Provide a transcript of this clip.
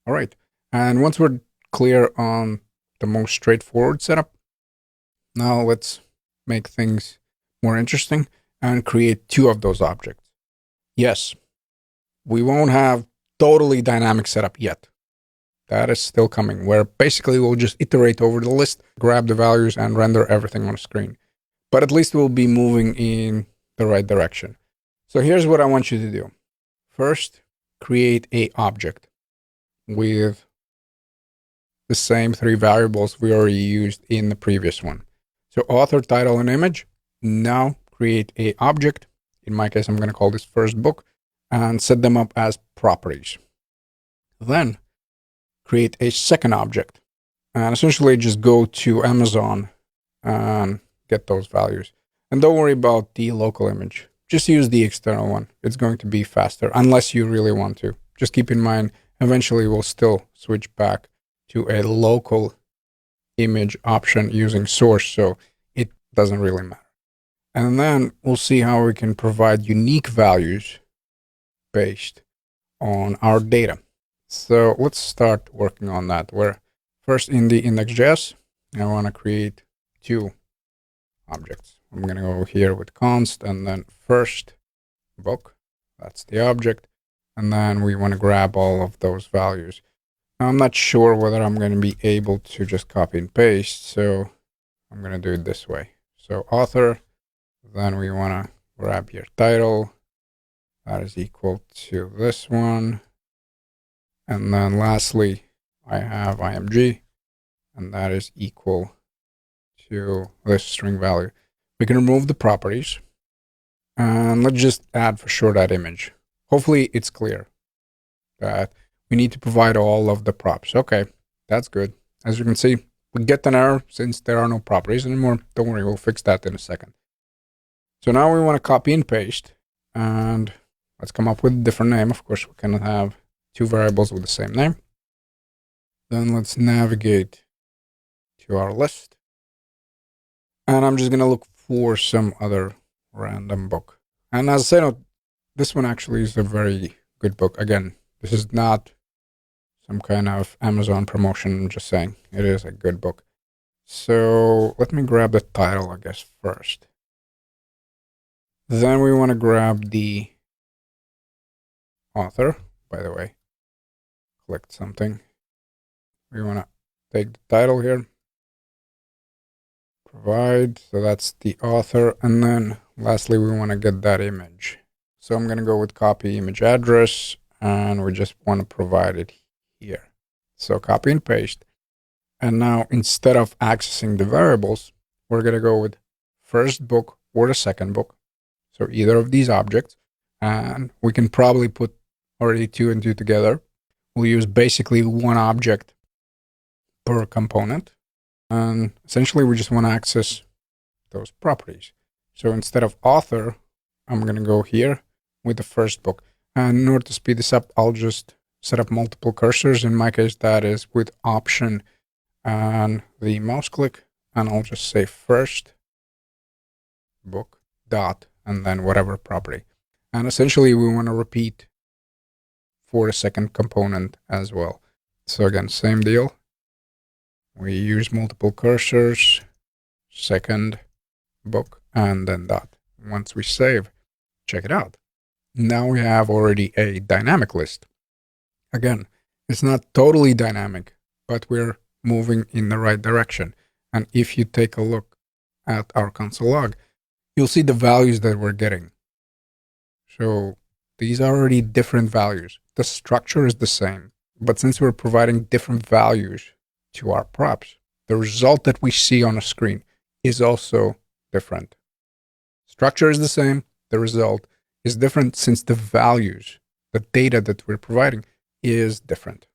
All right. And once we're clear on the most straightforward setup, now let's make things more interesting and create two of those objects. Yes, we won't have totally dynamic setup yet. That is still coming, where basically we'll just iterate over the list, grab the values, and render everything on the screen. But at least we'll be moving in the right direction. So here's what I want you to do. First, create a object with the same three variables we already used in the previous one. So author, title, and image. Now create a object. In my case, I'm going to call this first book and set them up as properties. Then create a second object and essentially just go to Amazon and get those values. And don't worry about the local image. Just use the external one. It's going to be faster unless you really want to. Just keep in mind, eventually we'll still switch back to a local image option using source, so it doesn't really matter. And then we'll see how we can provide unique values based on our data. So let's start working on that. Where first in the index.js, I want to create two objects. I'm going to go here with const and then first book. That's the object. And then we want to grab all of those values. Now, I'm not sure whether I'm going to be able to just copy and paste, so I'm going to do it this way. So author, then we want to grab your title. That is equal to this one. And then lastly, I have img, and that is equal to this string value. We can remove the properties, and let's just add for sure that image. Hopefully it's clear that we need to provide all of the props. Okay, that's good. As you can see, we get an error since there are no properties anymore. Don't worry, we'll fix that in a second. So now we want to copy and paste, and let's come up with a different name. Of course, we cannot have two variables with the same name. Then let's navigate to our list. And I'm just going to look for some other random book. And as I said, this one actually is a very good book. Again, this is not some kind of Amazon promotion. I'm just saying it is a good book. So let me grab the title, I guess, first. Then we want to grab the author. By the way, clicked something. We want to take the title here. Provide, so that's the author. And then lastly, we want to get that image. So I'm going to go with copy image address, and we just want to provide it here. So copy and paste. And now instead of accessing the variables, we're going to go with first book or the second book. So either of these objects. And we can probably put already two and two together. We'll use basically one object per component. And essentially, we just want to access those properties. So instead of author, I'm going to go here with the first book. And in order to speed this up, I'll just set up multiple cursors. In my case, that is with option and the mouse click. And I'll just say first book dot and then whatever property. And essentially, we want to repeat for the second component as well. So again, same deal. We use multiple cursors, second book, and then dot. Once we save, check it out. Now we have already a dynamic list. Again, it's not totally dynamic, but we're moving in the right direction. And if you take a look at our console log, you'll see the values that we're getting. So these are already different values. The structure is the same, but since we're providing different values to our props, the result that we see on a screen is also different. Structure is the same, the result is different since the values, the data that we're providing is different.